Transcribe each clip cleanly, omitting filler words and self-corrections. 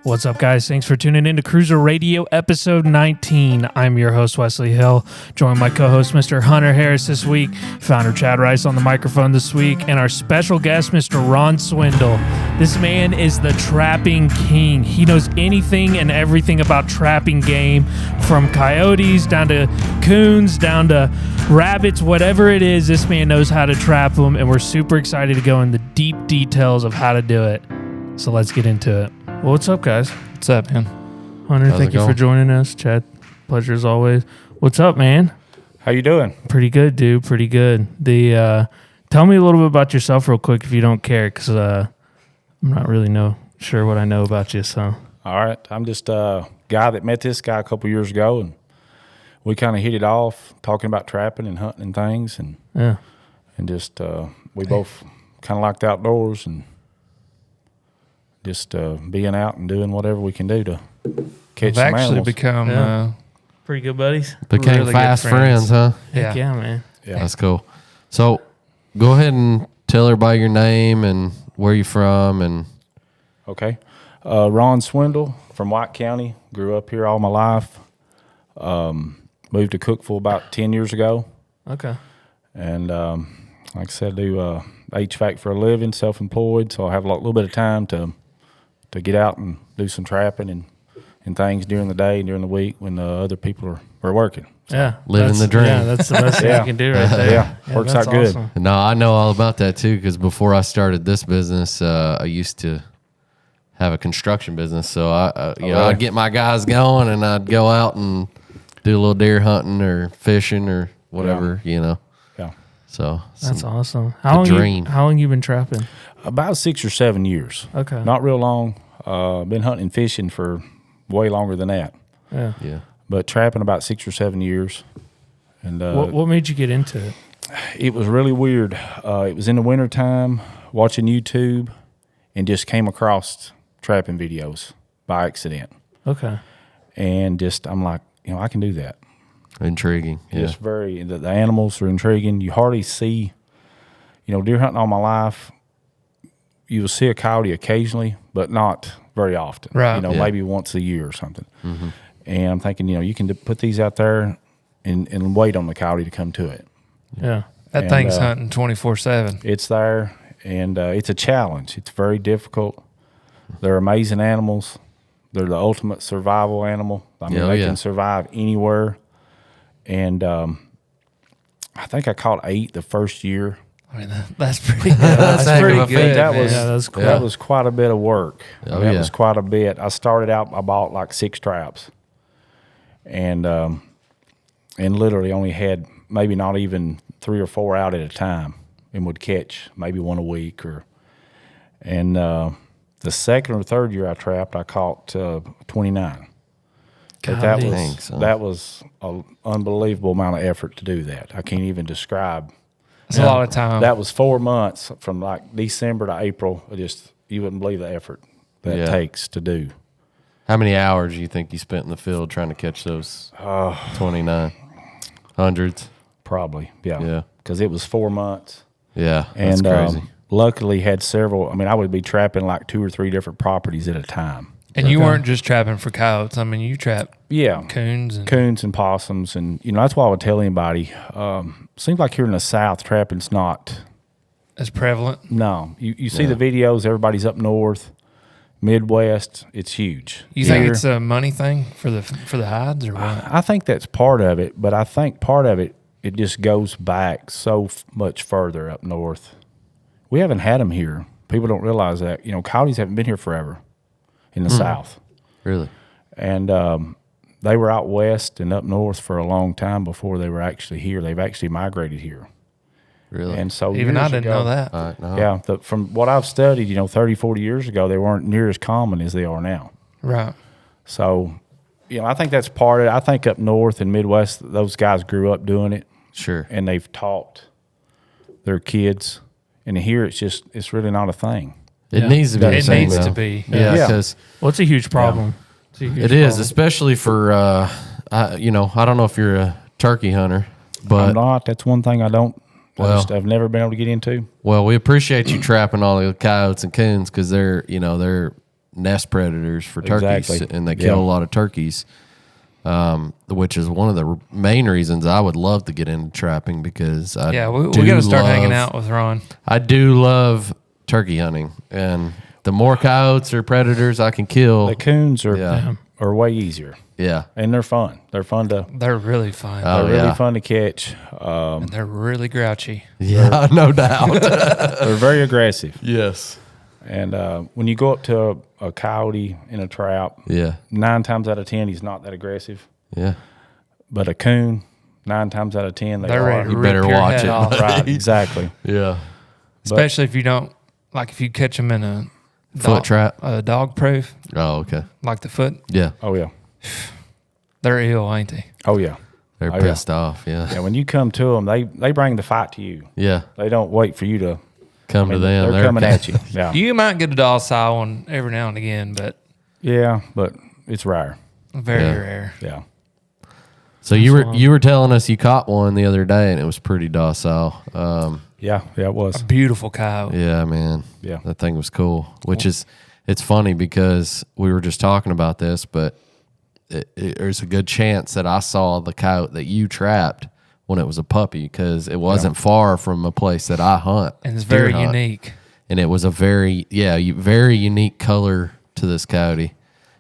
What's up, guys? Thanks for tuning in to CRÜZR Radio episode 19. I'm your host, Wesley Hill, joined by co-host Mr. Hunter Harris this week, founder Chad Rice on the microphone this week, and our special guest, Mr. Ron Swindle. This man is the trapping king. He knows anything and everything about trapping game, from coyotes down to coons, down to rabbits, whatever it is, this man knows how to trap them, and we're super excited to go in the deep details of how to do it. So let's get into it. Well, what's up, guys? What's up, man? Hunter, thank you for joining us. Chad, pleasure as always. What's up, man? How you doing? Pretty good, dude. Pretty good. Tell me a little bit about yourself real quick if you don't care, because I'm not really sure what I know about you. So, all right, I'm just a guy that met this guy a couple years ago, and we kind of hit it off, talking about trapping and hunting and things, and just we both kind of liked the outdoors and just being out and doing whatever we can do to catch some animals. We've actually become pretty good buddies. Became really fast friends, huh? Heck yeah, man. Yeah. That's cool. So go ahead and tell everybody your name and where you're from. And Okay. Ron Swindle from White County. Grew up here all my life. Moved to Cookeville about 10 years ago. Okay. And like I said, I do HVAC for a living, self-employed, so I have a little bit of time to get out and do some trapping and things during the day and during the week when other people are working. So, yeah. Living the dream. Yeah, that's the best thing you can do right there. Yeah, works out good. Awesome. no, I know all about that too, because before I started this business, I used to have a construction business. So I'd get my guys going and I'd go out and do a little deer hunting or fishing or whatever, Yeah. So that's awesome. How long you been trapping? About 6 or 7 years. Okay. Not real long. Been hunting and fishing for way longer than that. Yeah. But trapping about 6 or 7 years. And What made you get into it? it was really weird. It was in the wintertime, watching YouTube, and just came across trapping videos by accident. Okay. And I'm like, I can do that. Intriguing. Yeah. Just the animals are intriguing. You hardly see, deer hunting all my life. You will see a coyote occasionally, but not very often. Right. Maybe once a year or something. Mm-hmm. And I'm thinking, you can put these out there and wait on the coyote to come to it. Yeah. That thing's hunting 24/7. It's there, and it's a challenge. It's very difficult. They're amazing animals. They're the ultimate survival animal. I mean, they can survive anywhere. And I think I caught 8 the first year. I mean, that's pretty good. That's pretty good. That's cool. That was quite a bit of work. Oh, That was quite a bit. I started out, I bought like 6 traps, and literally only had maybe not even 3 or 4 out at a time, and would catch maybe one a week. And the second or third year I trapped, I caught 29. But that was an unbelievable amount of effort to do that. I can't even describe. It's a lot of time. That was 4 months from like December to April. You wouldn't believe the effort that takes to do. How many hours do you think you spent in the field trying to catch those 29? Hundreds? Probably, yeah. Yeah. Because it was 4 months. Yeah, that's And crazy. luckily had several. I mean, I would be trapping like 2 or 3 different properties at a time. And you weren't just trapping for coyotes. I mean, you trapped coons and possums. And, that's why I would tell anybody, seems like here in the South, trapping's not as prevalent. No. You see the videos, everybody's up north, Midwest, it's huge. You think it's a money thing for the hides or what? I think that's part of it, but I think part of it just goes back so much further up north. We haven't had them here. People don't realize that. Coyotes haven't been here forever in the South. Really? And they were out west and up north for a long time before they were actually here. They've actually migrated here. Really? And so even I didn't know that. No. Yeah, from what I've studied, 30, 40 years ago, they weren't near as common as they are now. Right. So, I think that's part of it. I think up north and Midwest, those guys grew up doing it. Sure. And they've taught their kids. And here it's really not a thing. It needs to be. It needs to be. Yeah, because it's a huge problem. It is, especially for I don't know if you're a turkey hunter, but I'm not. That's one thing I don't. I've never been able to get into. Well, we appreciate you trapping all the coyotes and coons because they're nest predators for turkeys, Exactly. and they kill a lot of turkeys. Which is one of the main reasons I would love to get into trapping, because we got to start hanging out with Ron. I do love turkey hunting, and the more coyotes or predators I can kill, The coons are way easier. yeah, And they're fun. They're fun to. They're really fun. They're really fun to catch. And they're really grouchy. yeah, no doubt. They're very aggressive. Yes, And when you go up to a coyote in a trap, yeah, 9 times out of 10 he's not that aggressive. yeah. But a coon, 9 times out of 10 They're are. ready to You rip better your watch head it. off. Right, exactly. Yeah. Especially if you don't, like if you catch them in a Foot trap. Dog proof, Oh, okay. like the foot, Yeah. Oh yeah. they're ill, ain't they? Oh yeah. They're Oh, pissed off. Yeah. Yeah, when you come to them, they bring the fight to you. Yeah. They don't wait for you to. Come to them. They're coming at you. Yeah. You might get a docile one every now and again, but Yeah, but it's rare. very Yeah. rare. Yeah. So you were telling us you caught one the other day, and it was pretty docile. Yeah, it was. A beautiful coyote. Yeah, man. Yeah. That thing was cool. It's funny because we were just talking about this, but there's a good chance that I saw the coyote that you trapped when it was a puppy, because it wasn't far from a place that I hunt. And it's deer very hunt. unique. And it was a very unique color to this coyote.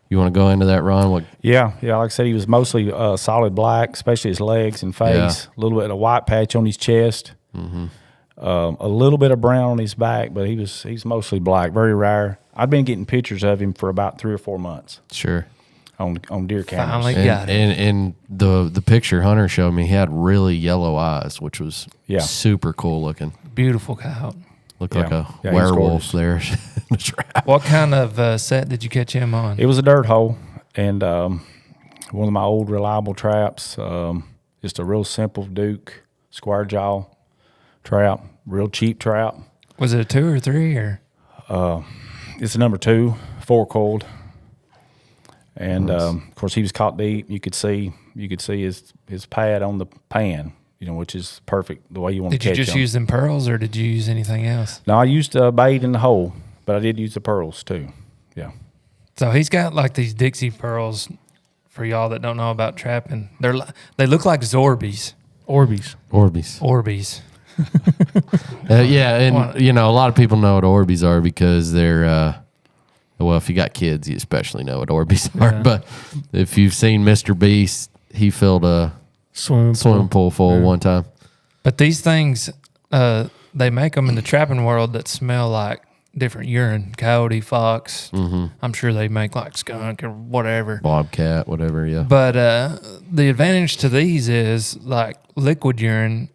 You want to go into that, Ron? What? Yeah. Like I said, he was mostly solid black, especially his legs and face. A little bit of white patch on his chest. Mm-hmm. A little bit of brown on his back, but he's mostly black. Very rare. I've been getting pictures of him for about 3 or 4 months Sure. on deer cameras. Finally got it. And the picture Hunter showed me, he had really yellow eyes, which was super cool looking. Beautiful coyote. Looked like a he's werewolf gorgeous. there in the trap. What kind of set did you catch him on? It was a dirt hole, and one of my old reliable traps. Just a real simple Duke square jaw trap, real cheap trap. Was it a 2 or 3 or? It's a number 2, 4-coiled, and of course he was caught deep. You could see his pad on the pan, which is perfect the way you want to Did you catch just them. use them pearls or did you use anything else? No, I used bait in the hole, but I did use the pearls too. Yeah. So he's got like these Dixie pearls. For y'all that don't know about trapping, they look like Zorbies. Orbeez. Orbeez. Yeah, and a lot of people know what Orbeez are because they're well, if you got kids, you especially know what Orbeez are. But if you've seen Mr. Beast, he filled a swimming pool full one time. But these things, they make them in the trapping world that smell like different urine. Coyote, fox. Mm-hmm. I'm sure they make like skunk or whatever. Bobcat, whatever, yeah. But the advantage to these is like liquid urine,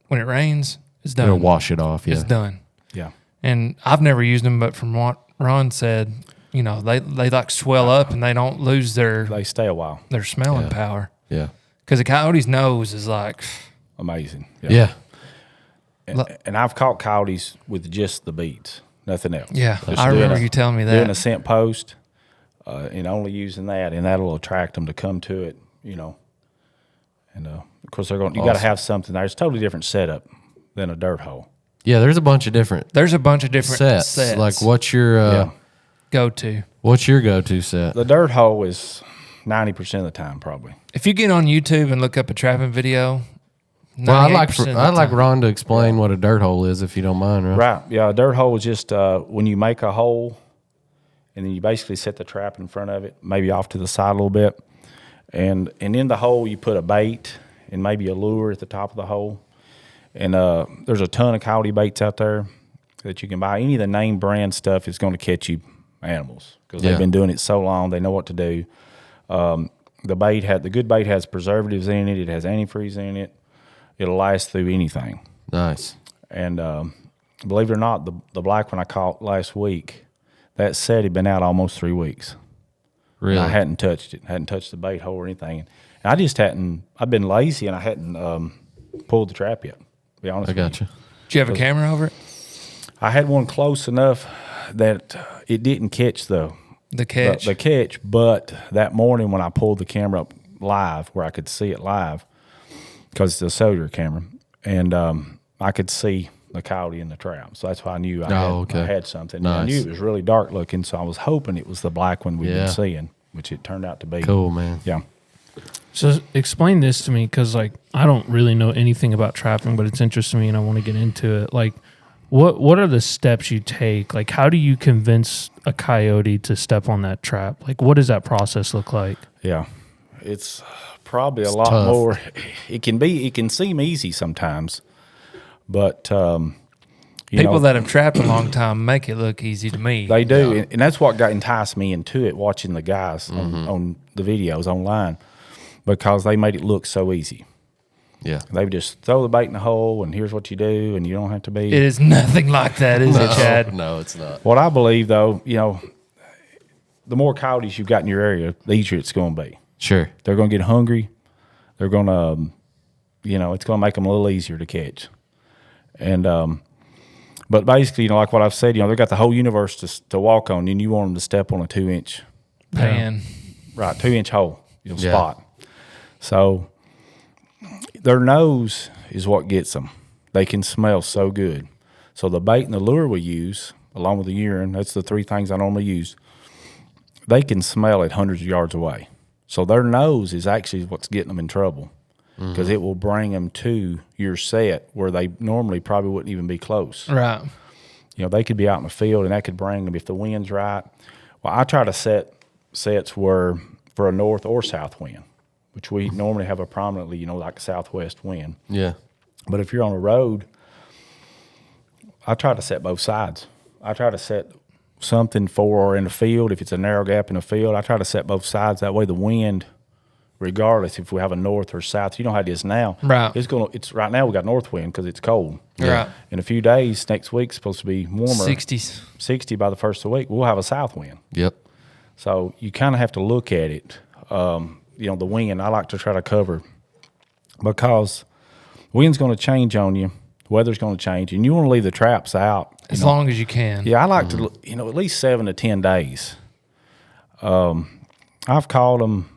when it rains, it's done. It'll wash it off, yeah. It's done. Yeah. And I've never used them, but from what Ron said, they like swell up and they don't lose They stay a while. their smelling power. Yeah. Because a coyote's nose is like, Amazing. Yeah. And I've caught coyotes with just the beats, nothing else. yeah, Just I doing remember you telling me that. Doing a scent post and only using that, and that'll attract them to come to it, And of course, you got to have something there. It's a totally different setup than a dirt hole. Yeah, there's a bunch of different There's a bunch of different sets. Like, what's your go-to. go-to set? The dirt hole is 90% of the time, probably. If you get on YouTube and look up a trapping video, Well, I'd 98% of the like time- Ron to explain what a dirt hole is, if you don't mind, right? Right. Yeah, a dirt hole is just when you make a hole and then you basically set the trap in front of it, maybe off to the side a little bit. And in the hole, you put a bait and maybe a lure at the top of the hole. And there's a ton of coyote baits out there that you can buy. Any of the name brand stuff is going to catch you animals because they've been doing it so long. They know what to do. The good bait has preservatives in it. It has antifreeze in it. It'll last through anything. Nice. And believe it or not, the black one I caught last week, that set had been out almost 3 weeks. Really? And I hadn't touched it. Hadn't touched the bait hole or anything. And I just hadn't. I've been lazy and I hadn't pulled the trap yet. To be honest. I got you. Did you have a camera over it? I had one close enough that it didn't catch the catch. the catch. But that morning when I pulled the camera up live, where I could see it live, because it's a cellular camera, and I could see the coyote in the trap. So that's why I knew I had something. Nice. I knew it was really dark looking, so I was hoping it was the black one we've Yeah. been seeing, which it turned out to be. Cool, man. Yeah. So explain this to me, because like I don't really know anything about trapping, but it's interesting to me and I want to get into it. Like, what are the steps you take? Like, how do you convince a coyote to step on that trap? Like, what does that process look like? Yeah. It's probably a lot tough. more. It can seem easy sometimes, but People that have trapped a long time make it look easy to me. they do, and that's what enticed me into it. Watching the guys on the videos online, because they made it look so easy. Yeah. They would just throw the bait in the hole, and here's what you do, and you don't have to be. It is nothing like that, is it, Chad? No, it's not. What I believe, though, the more coyotes you've got in your area, the easier it's going to be. Sure. They're going to get hungry. They're going to, it's going to make them a little easier to catch. And, but basically, like what I've said, they've got the whole universe to walk on, and you want them to step on a 2-inch, Pan. right, 2-inch hole, spot. So their nose is what gets them. They can smell so good. So the bait and the lure we use, along with the urine, that's the three things I normally use. They can smell it hundreds of yards away. So their nose is actually what's getting them in trouble, because it will bring them to your set where they normally probably wouldn't even be close. Right. They could be out in the field, and that could bring them if the wind's right. Well, I try to set sets where for a north or south wind, which we normally have a prominently, like a southwest wind. Yeah. But if you're on a road, I try to set both sides. I try to set something for in the field. If it's a narrow gap in the field, I try to set both sides. That way the wind, regardless if we have a north or south, you know how it is now. Right. It's right now we got north wind because it's cold. Right. In a few days, next week's supposed to be warmer. 60s. 60 by the first of the week. We'll have a south wind. Yep. So you kind of have to look at it. The wind, I like to try to cover, because wind's going to change on you. Weather's going to change, and you want to leave the traps out. As long as you can. Yeah, I like to, at least 7 to 10 days. I've caught them,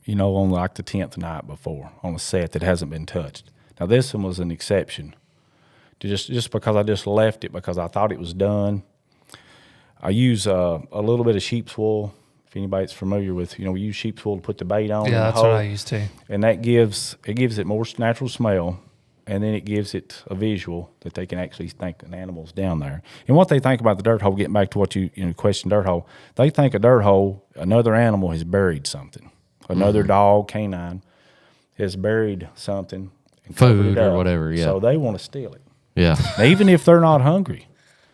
on like the 10th night before on a set that hasn't been touched. Now, this one was an exception, to just because I just left it because I thought it was done. I use a little bit of sheep's wool. If anybody's familiar with, we use sheep's wool to put the bait on. Yeah, that's what I used to. And that gives it more natural smell, and then it gives it a visual that they can actually think an animal's down there. And what they think about the dirt hole, getting back to what you questioned dirt hole, they think a dirt hole, another animal has buried something. Another dog, canine, has buried something. And covered Food it or up. whatever, yeah. So they want to steal it. Yeah. Now, even if they're not hungry.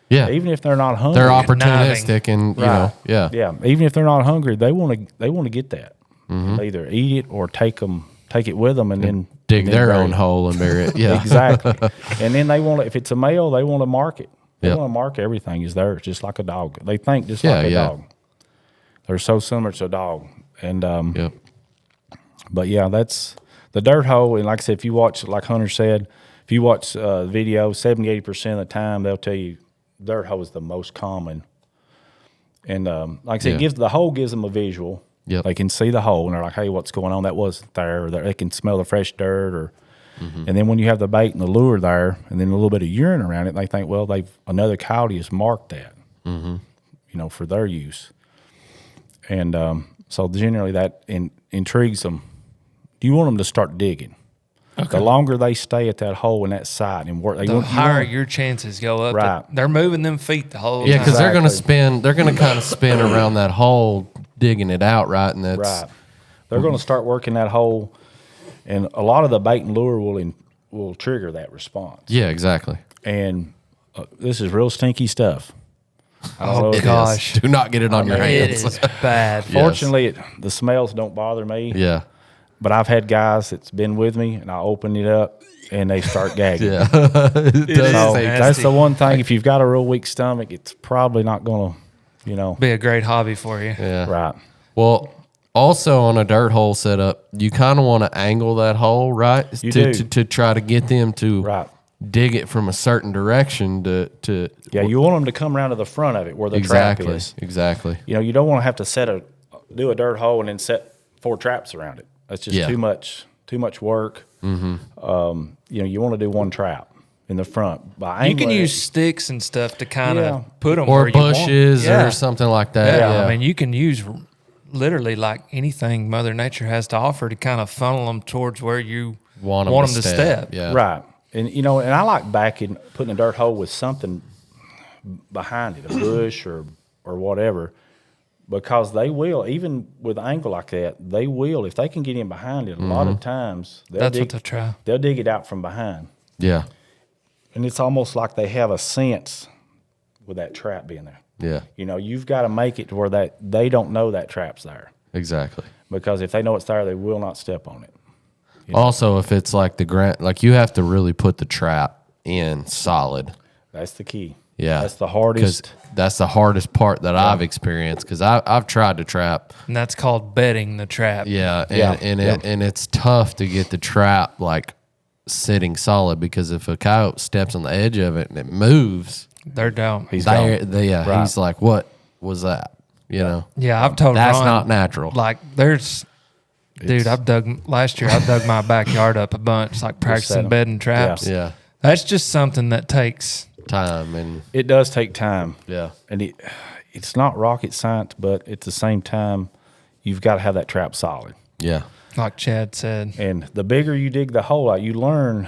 Yeah. Even if they're not hungry. They're opportunistic and, Right. yeah. Yeah, even if they're not hungry, they want to get that. They either eat it or take it with them and then Dig their bury own it. hole and bury it. Yeah. Exactly. And then they want to, if it's a male, they want to mark it. They Yep. want to mark everything is theirs, just like a dog. They think just Yeah, like a yeah. dog. They're so similar to a dog. And Yep. but yeah, that's the dirt hole. And like I said, if you watch, like Hunter said, if you watch video, 70-80% of the time they'll tell you dirt hole is the most common. And like I said, Yeah. the hole gives them a visual. Yep. They can see the hole and they're like, hey, what's going on? That wasn't there. Or they can smell the fresh dirt. Or and then when you have the bait and the lure there, and then a little bit of urine around it, they think, well, another coyote has marked that, for their use. And so generally that intrigues them. You want them to start digging. Okay. The longer they stay at that hole in that site and work, The higher your chances go up. Right. They're moving them feet the whole Yeah, time. because they're going to kind of spin around that hole, digging it out, right? And that's right. They're going to start working that hole, and a lot of the bait and lure will trigger that response. Yeah, exactly. And this is real stinky stuff. I don't know Oh, if gosh. Do not get it on your It hands. is bad. Yes. Fortunately, the smells don't bother me. Yeah. But I've had guys that's been with me, and I open it up, and they start gagging. Yeah. It is So nasty. that's the one thing. If you've got a real weak stomach, it's probably not going to, Be a great hobby for you. Yeah. right. Well, also on a dirt hole setup, you kind of want to angle that hole, right? You to, do. To try to get them to Right. dig it from a certain direction to Yeah, you want them to come around to the front of it where the exactly. trap is. Exactly. You don't want to have to do a dirt hole and then set 4 traps around it. That's just Yeah. too much work. Mm-hmm. You want to do one trap. in the front. By You can angling use it- sticks and stuff to kind of Yeah. put them Or where you want. bushes Yeah. or something like that. Yeah. Yeah. I mean, you can use literally like anything Mother Nature has to offer to kind of funnel them towards where you want them them to step. Yeah. Right. And, and I like putting a dirt hole with something behind it, a bush or whatever, because they will, even with an angle like that, they will, if they can get in behind it, a lot of times, That's what they'll try. they'll dig it out from behind. Yeah. And it's almost like they have a sense with that trap being there. Yeah. You've got to make it to where that they don't know that trap's there. Exactly. Because if they know it's there, they will not step on it. Also, if it's like the grant, like you have to really put the trap in solid. That's the key. Yeah. That's the hardest. 'Cause that's the hardest part that I've experienced because I've tried to trap. And that's called bedding the trap. Yeah. Yeah. And it's tough to get the trap like sitting solid because if a coyote steps on the edge of it and it moves, They're down. He's gone. yeah, he's like, what was that? You know? Yeah, I've told That's Ron, not natural. Like dude, last year I dug my backyard up a bunch, like practicing setting. bedding traps. Yeah. That's just something that takes. Time and It does take time. yeah. And it's not rocket science, but at the same time, you've got to have that trap solid. Yeah. Like Chad said, And the bigger you dig the hole out, you learn,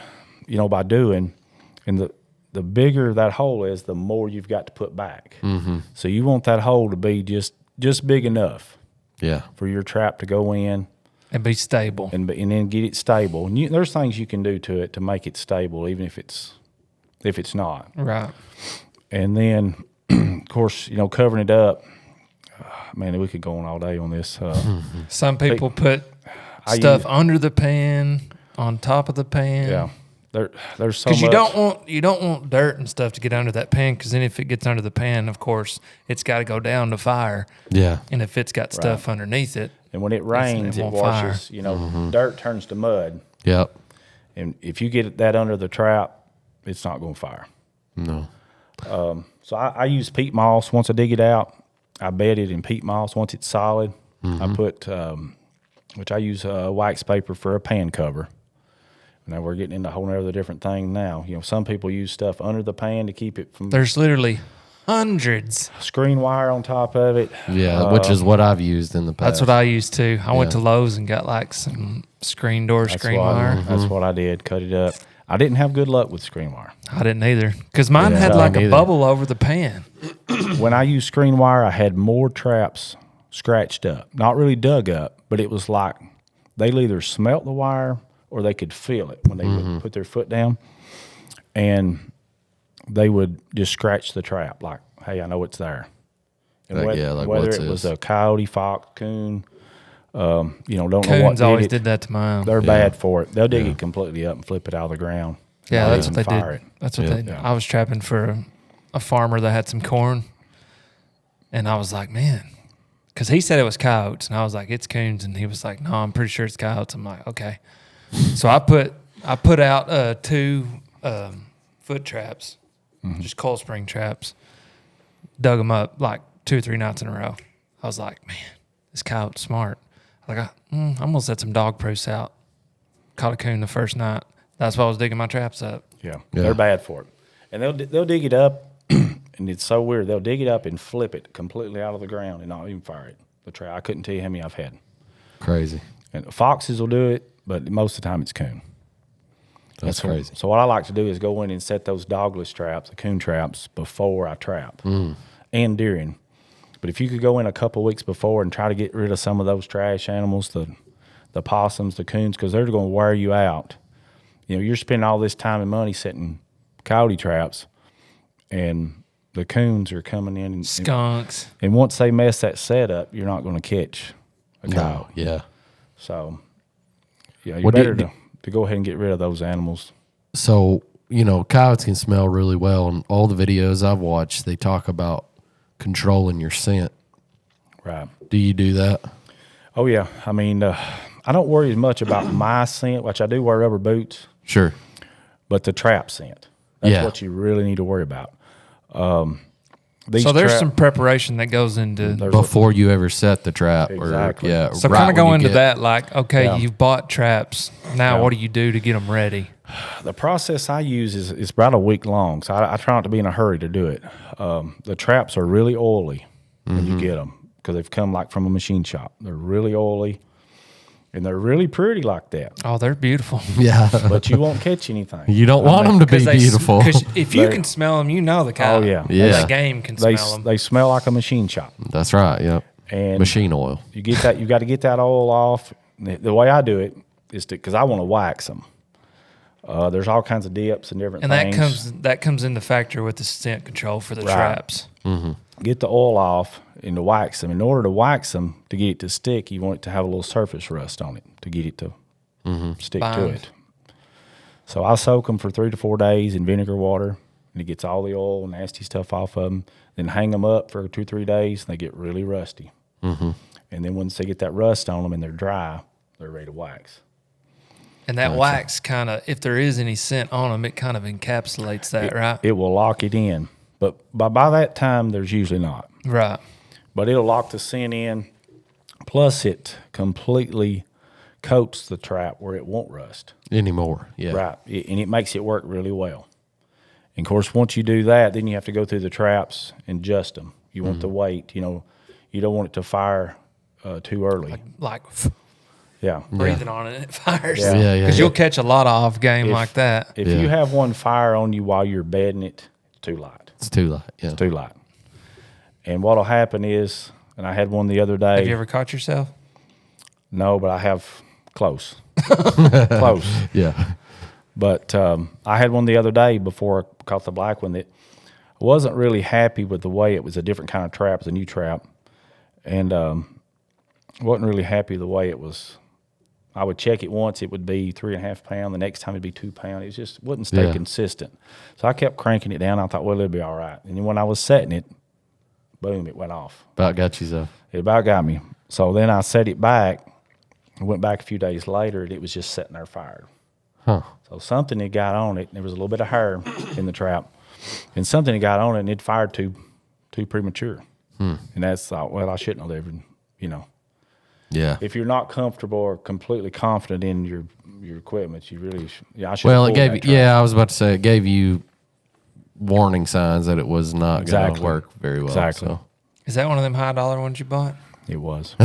by doing, and the bigger that hole is, the more you've got to put back. Mm-hmm. So you want that hole to be just big enough Yeah. for your trap to go in and be stable. and then get it stable. And there's things you can do to it to make it stable, even if it's not. Right. And then, of course, covering it up. Man, we could go on all day on this. Some people put I stuff use- under the pan, on top of the pan. Yeah, there's so Because much. you don't want dirt and stuff to get under that pan. Because then if it gets under the pan, of course, it's got to go down to fire. Yeah. And if it's got stuff underneath it, And when it rains, it won't fire. washes. Dirt turns to mud, Yep. and if you get that under the trap, it's not going to fire. No. So I use peat moss. Once I dig it out, I bed it in peat moss. Once it's solid, I put, which I use wax paper for a pan cover. Now we're getting into a whole other different thing now. Some people use stuff under the pan to keep it from there's literally hundreds. screen wire on top of it. Yeah, which is what I've used in the past. That's what I used to. I went Yeah. to Lowe's and got like some screen door, screen wire. That's what I did. Cut it up. I didn't have good luck with screen wire. I didn't either. Because mine Yeah, had I like a didn't either. bubble over the pan. When I used screen wire, I had more traps scratched up. Not really dug up, but it was like they'd either smelt the wire or they could feel it when they would put their foot down. And they would just scratch the trap like, hey, I know it's there. And Like, whether, yeah, like, whether what's it was this? a coyote, fox, coon, don't know what Coons did always it. did that to mine. They're bad for it. They'll dig it completely up and flip it out of the ground. Yeah, Not that's even what they fire did. it. That's what Yeah. they did. I was trapping for a farmer that had some corn. And I was like, man, because he said it was coyotes. And I was like, it's coons. And he was like, no, I'm pretty sure it's coyotes. I'm like, okay. So I put out 2 foot traps, just cold spring traps, dug them up like 2 or 3 nights in a row. I was like, man, this coyote's smart. Like, I'm going to set some dog proofs out. Caught a coon the first night. That's why I was digging my traps up. Yeah, Yeah. they're bad for it. And they'll dig it up, and it's so weird. They'll dig it up and flip it completely out of the ground and not even fire it. The trap. I couldn't tell you how many I've had. Crazy. And foxes will do it, but most of the time it's coon. That's what- crazy. So what I like to do is go in and set those dogless traps, the coon traps, before I trap, and during. But if you could go in a couple weeks before and try to get rid of some of those trash animals, the possums, the coons, because they're going to wear you out. You're spending all this time and money setting coyote traps, and the coons are coming in. Skunks. And once they mess that setup, you're not going to catch a coyote. No. Yeah. So, yeah, you're What better do- to go ahead and get rid of those animals. So, coyotes can smell really well. And all the videos I've watched, they talk about controlling your scent. Right. Do you do that? Oh, yeah. I mean, I don't worry as much about my scent, which I do wear rubber boots, Sure. but the trap scent. That's Yeah. what you really need to worry about. So there's some preparation that goes into. Before you ever set the trap. Exactly. Or, yeah. So right kind of when go you into get- that, like, okay, Yeah. you've bought traps. Now, Yeah. what do you do to get them ready? The process I use is about a week long, so I try not to be in a hurry to do it. The traps are really oily when you get them because they've come like from a machine shop. They're really oily, and they're really pretty like that. Oh, they're beautiful. Yeah. But you won't catch anything. You don't want them to be beautiful. Because if you can smell them, you know the cow. Oh, yeah. Yeah. The game can smell them. They smell like a machine shop. That's right. Yep. And Machine oil. you get that. You got to get that oil off. The way I do it is because I want to wax them. There's all kinds of dips and different things. And that comes into factor with the scent control for the traps. Get the oil off and to wax them. In order to wax them, to get it to stick, you want it to have a little surface rust on it to get it to stick to Bind. it. So I soak them for 3 to 4 days in vinegar water, and it gets all the oil and nasty stuff off of them. Then hang them up for 2 or 3 days, and they get really rusty. And then once they get that rust on them and they're dry, they're ready to wax. And that wax kind of, if there is any scent on them, it kind of encapsulates that, right? It will lock it in. But by that time, there's usually not. Right. But it'll lock the scent in. Plus, it completely coats the trap where it won't rust. Anymore. Yeah. Right. And it makes it work really well. And, of course, once you do that, then you have to go through the traps and adjust them. You want the weight. You know, you don't want it to fire too early. Like Yeah. breathing on it, it fires. Yeah. Yeah. Because you'll catch a lot of off game like that. If you have one fire on you while you're bedding it, it's too light. It's too light. Yeah. It's too light. And what'll happen is, and I had one the other day. Have you ever caught yourself? No, but I have close. Close. Yeah. But I had one the other day before I caught the black one that I wasn't really happy with the way it was a different kind of trap, it was a new trap. And wasn't really happy the way it was. I would check it once, it would be 3.5 pounds. The next time it'd be 2 pounds. It just wouldn't stay consistent. So I kept cranking it down. I thought, well, it'll be all right. And then when I was setting it, boom, it went off. About got you, though. It about got me. So then I set it back. I went back a few days later, and it was just sitting there fired. Huh. So something had got on it, and there was a little bit of hair in the trap. And something had got on it, and it fired too premature. And that's thought, well, I shouldn't have lived, you know. Yeah. If you're not comfortable or completely confident in your equipment, you really I should. Well, it gave you, I was about to say, it gave you warning signs that it was not going to work very well. Exactly. So. Is that one of them high dollar ones you bought? It was.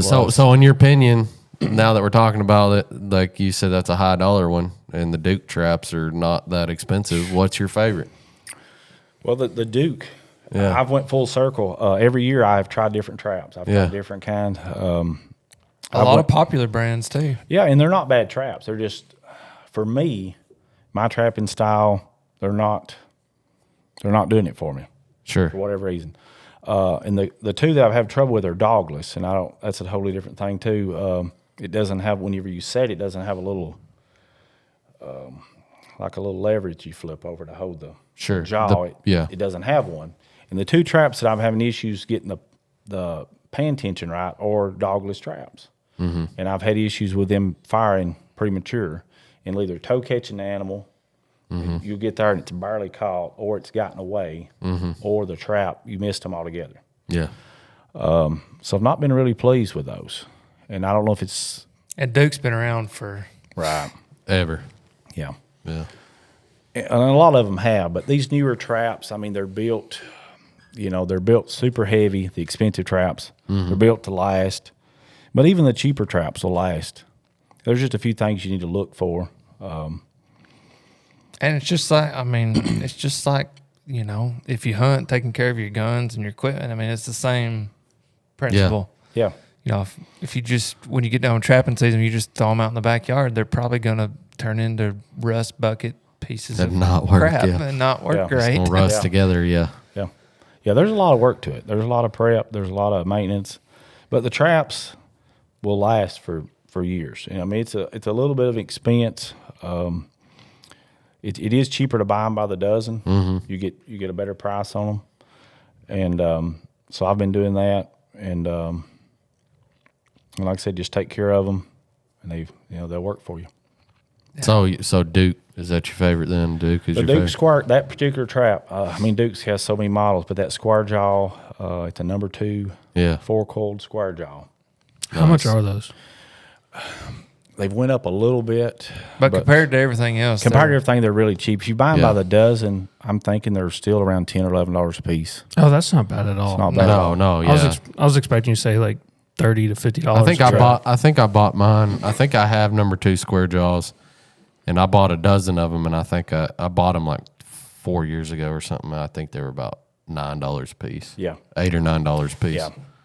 So in your opinion, now that we're talking about it, like you said, that's a high dollar one, and the Duke traps are not that expensive. What's your favorite? Well, the Duke. Yeah. I've went full circle. Every year I've tried different traps. I've tried different kinds. A lot of popular brands too. Yeah, and they're not bad traps. They're just, for me, my trapping style, they're not doing it for me. Sure. For whatever reason. And the two that I've had trouble with are dogless, and that's a totally different thing too. It doesn't have, whenever you set it, doesn't have a little, like a little leverage you flip over to hold the jaw. It doesn't have one. And the two traps that I'm having issues getting the pan tension right are dogless traps. And I've had issues with them firing premature and either toe catching the animal, you get there and it's barely caught, or it's gotten away, or the trap, you missed them altogether. Yeah. So I've not been really pleased with those. And I don't know if it's... And Duke's been around for... Right. Ever. Yeah. Yeah. And a lot of them have, but these newer traps, I mean, they're built... they're built super heavy, the expensive traps. They're built to last. But even the cheaper traps will last. There's just a few things you need to look for. And it's just like, if you hunt, taking care of your guns and your equipment, I mean, it's the same principle. Yeah. If you just, when you get done with trapping season, you just throw them out in the backyard, they're probably going to turn into rust bucket pieces of crap and not work great. It's gonna rust together, Yeah, there's a lot of work to it. There's a lot of prep. There's a lot of maintenance. But the traps will last for years. I mean, it's a little bit of expense. It is cheaper to buy them by the dozen. You get a better price on them. And so I've been doing that. And like I said, just take care of them, and they'll work for you. Yeah. So Duke, is that your favorite then? Duke is the your Duke favorite? Square, that particular trap. Duke's has so many models, but that square jaw, it's a number 2, 4-coiled square jaw. How much are those? they've went up a little bit. But compared to everything else, Compared to everything, they're really cheap. If you buy them by the dozen, I'm thinking they're still around $10 or $11 a piece. Oh, that's not bad at all. It's not bad. No, yeah. I was expecting you to say like $30 to $50. I think I bought mine. I think I have number 2 square jaws, and I bought a dozen of them, and I think I bought them like 4 years ago or something. I think they were about $9 a piece. Yeah. $8 or $9 a piece.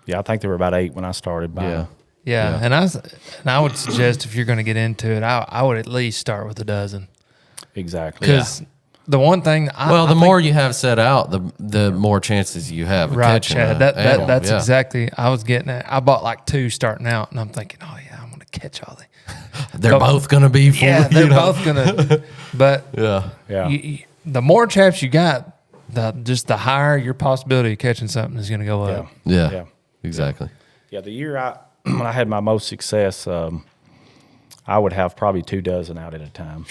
Yeah, I think they were about $8 when I started buying. Yeah. Yeah, and I would suggest if you're going to get into it, I would at least start with a dozen. Exactly. Because the one thing, the more you have set out, the more chances you have of catching Chad. That's yeah. exactly. I was getting at. I bought like 2 starting out, and I'm thinking, oh yeah, I'm going to catch all these. They're both going to be. They're both going to. But Yeah. The more traps you got, the higher your possibility of catching something is going to go up. Yeah. Exactly. Yeah, the year when I had my most success, I would have probably 2 dozen out at a time,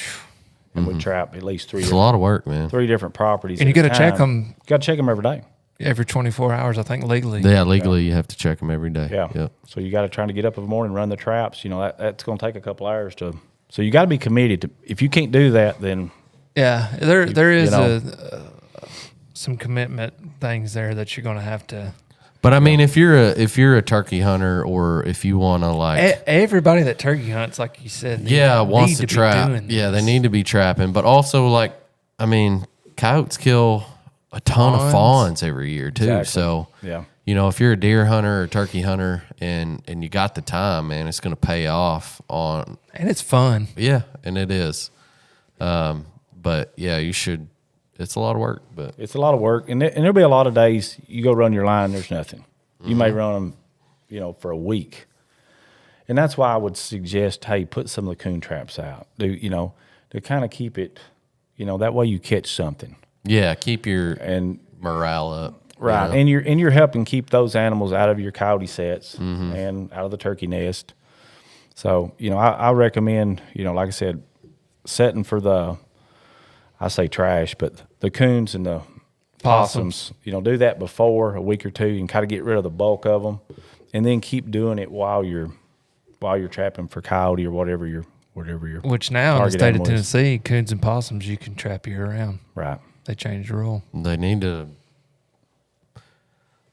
and would trap at least 3. It's a lot of work, man. 3 different properties. And you got to check them. You got to check them every day. Every 24 hours, I think, legally. Yeah, legally you have to check them every day. Yeah. Yep. So you got to try to get up in the morning, run the traps. You know that's going to take a couple hours to. So you got to be committed to. If you can't do that, then there is some commitment things there that you're going to have to. But I mean, if you're a turkey hunter, or if you want to like everybody that turkey hunts, like you said, wants to trap. Yeah, they need to be trapping. But also, like, I mean, coyotes kill a ton of fawns every year too. Exactly. So Yeah. you know, if you're a deer hunter or turkey hunter, and you got the time, man, it's going to pay off on. And it's fun. Yeah, and it is. But yeah, you should. It's a lot of work, but it's a lot of work, and there'll be a lot of days you go run your line. There's nothing. You may run them, for a week, and that's why I would suggest, hey, put some of the coon traps out. To kind of keep it, that way you catch something. yeah, keep your And morale up. right, you know? and you're helping keep those animals out of your coyote sets and out of the turkey nest. So I recommend, like I said, setting for I say trash, but the coons and the possums, do that before a week or 2 and kind of get rid of the bulk of them, and then keep doing it while you're trapping for coyote or whatever you're. Which now in the state of Tennessee, coons and possums you can trap year round. Right. They changed the rule. They need to.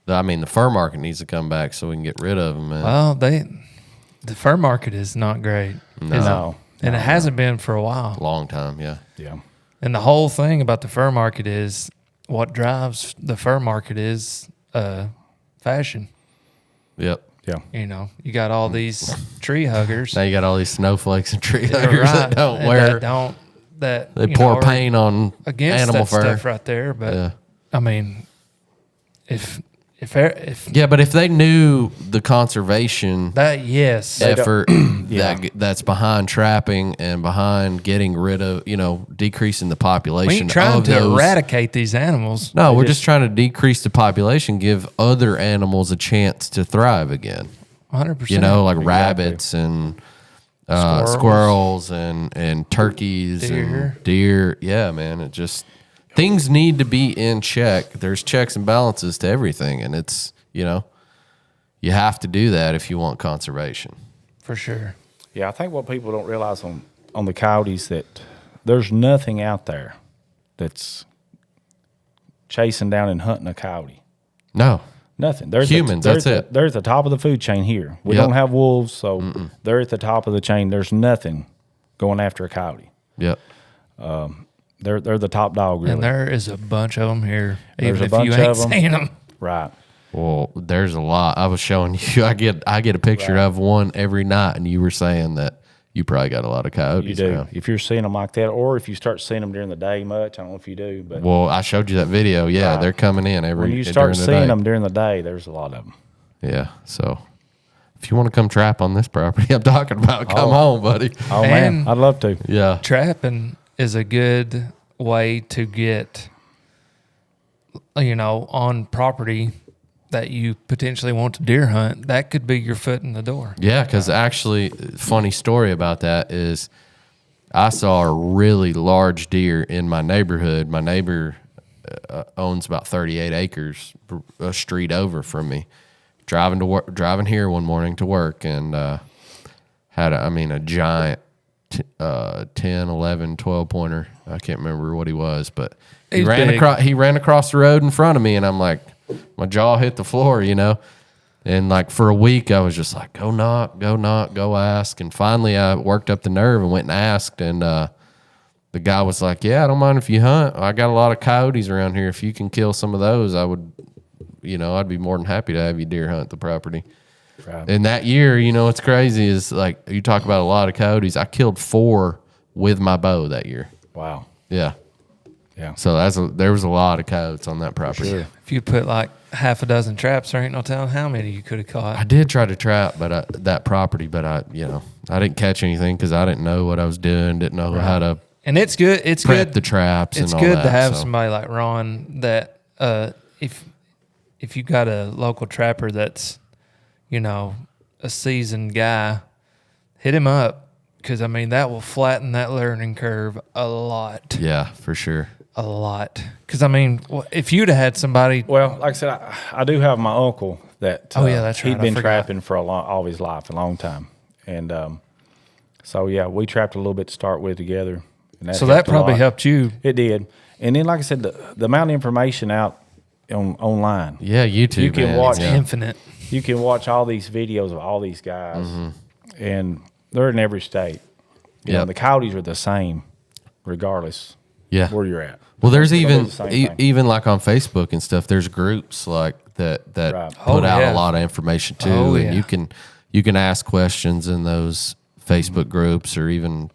I mean, the fur market needs to come back so we can get rid of them, man. Well, the fur market is not great. No. And it hasn't been for a while. Long time, yeah. Yeah. And the whole thing about the fur market is what drives the fur market is fashion. Yep. Yeah. You got all these tree huggers. Now you got all these snowflakes and tree huggers that don't and wear. They pour paint on against animal that fur stuff right there. But I mean, if but if they knew the conservation effort that's behind trapping and behind getting rid of, decreasing the population. We ain't trying to eradicate these animals. No, we're just trying to decrease the population, give other animals a chance to thrive again. 100%. Like rabbits and squirrels and turkeys and deer. Yeah, man, it just. Things need to be in check. There's checks and balances to everything, and it's, you have to do that if you want conservation. For sure. Yeah, I think what people don't realize on the coyotes that there's nothing out there that's chasing down and hunting a coyote. No. Nothing. They're humans, they're that's it. They're at the top of the food chain here. We don't have wolves, so they're at the top of the chain. There's nothing going after a coyote. Yep. They're the top dog, really. And there is a bunch of them here, There's even a if bunch you ain't of 'em. seen them. Right. Well, there's a lot. I was showing you. I get a picture of one every night, and you were saying that you probably got a lot of coyotes. You do. around. If you're seeing them like that, or if you start seeing them during the day much, I don't know if you do, but Well, I showed you that video. Yeah, Right. they're coming in when you start during the seeing day. them during the day, there's a lot of them. Yeah. So, if you want to come trap on this property I'm talking about, come on, buddy. Oh, And- man, I'd love to. Yeah. Trapping is a good way to get, on property that you potentially want to deer hunt. That could be your foot in the door. Yeah, because actually, funny story about that is I saw a really large deer in my neighborhood. My neighbor owns about 38 acres, a street over from me. Driving here one morning to work, and had a giant 10, 11, 12 pointer. I can't remember what he was, but he ran across the road in front of me, and I'm like, my jaw hit the floor, And like for a week, I was just like, go knock, go ask. And finally, I worked up the nerve and went and asked. And the guy was like, yeah, I don't mind if you hunt. I got a lot of coyotes around here. If you can kill some of those, I would, I'd be more than happy to have you deer hunt the property. Right. And that year, what's crazy is like you talk about a lot of coyotes. I killed 4 with my bow that year. Wow. Yeah. Yeah. So there was a lot of coyotes on that property. Sure. If you put like half a dozen traps, there ain't no telling how many you could have caught. I did try to trap, that property, but I didn't catch anything because I didn't know what I was doing. Didn't know how to. And it's good. It's prep good. The traps. It's and all good that, to have so. somebody like Ron that if you got a local trapper that's a seasoned guy, hit him up because that will flatten that learning curve a lot. Yeah, for sure. A lot. Because, if you'd have had somebody. Well, like I said, I do have my uncle that. That's right. He'd been trapping for all of his life, a long time. And so, yeah, we trapped a little bit to start with together. And so that probably helped you. It did. And then, like I said, the amount of information out online. Yeah, YouTube. You can watch infinite. You can watch all these videos of all these guys, and they're in every state. The coyotes are the same, regardless. Yeah. Where you're at. Well, there's even like on Facebook and stuff. There's groups like that Right. put out a lot of information too, and you can ask questions in those Facebook groups, or even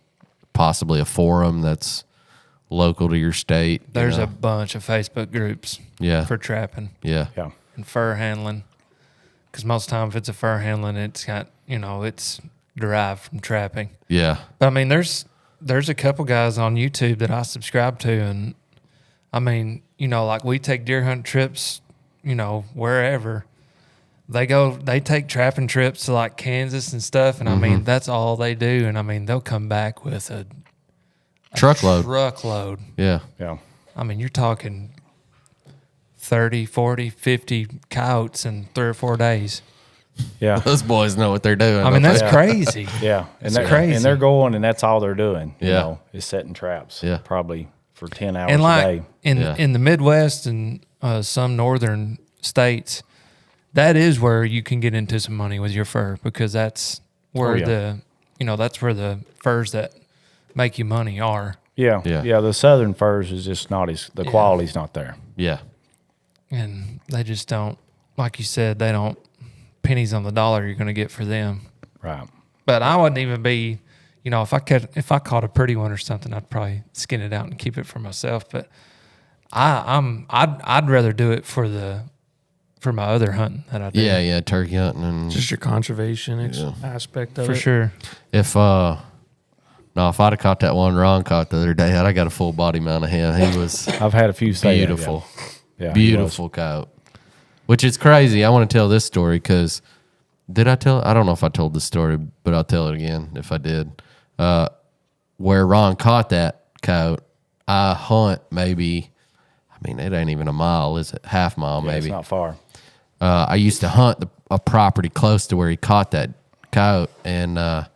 possibly a forum that's local to your state. There's a bunch of Facebook groups. For trapping. Yeah. And fur handling, because most time if it's a fur handling, it's got it's derived from trapping. Yeah. But there's a couple guys on YouTube that I subscribe to, and like we take deer hunt trips, wherever they take trapping trips to like Kansas and stuff, and that's all they do, and they'll come back with a truckload. Yeah. You're talking 30, 40, 50 coyotes in 3 or 4 days. Yeah. Those boys know what they're doing. That's crazy. Yeah. And that's crazy. And they're going, and that's all they're doing, Yeah. Is setting traps. Yeah. Probably for 10 hours And like a day. in the Midwest and some northern states, that is where you can get into some money with your fur, because that's where that's where the furs that make you money are. Yeah. The southern furs is just not the quality's not there. Yeah. And they just don't, like you said, they don't pennies on the dollar you're going to get for them. Right. But I wouldn't even be, if I caught a pretty one or something, I'd probably skin it out and keep it for myself. But I'd rather do it for my other hunting that I do. Yeah, turkey hunting and Just your conservation aspect of it. For sure. if I'd have caught that one Ron caught the other day, I got a full body mount of him. He was I've had a few say that, beautiful. Yeah, Beautiful coyote. Which is crazy. I want to tell this story because I don't know if I told this story, but I'll tell it again if I did. Where Ron caught that coyote, I hunt maybe, it ain't even a mile, is it? Half mile maybe. It's not far. I used to hunt a property close to where he caught that coyote, and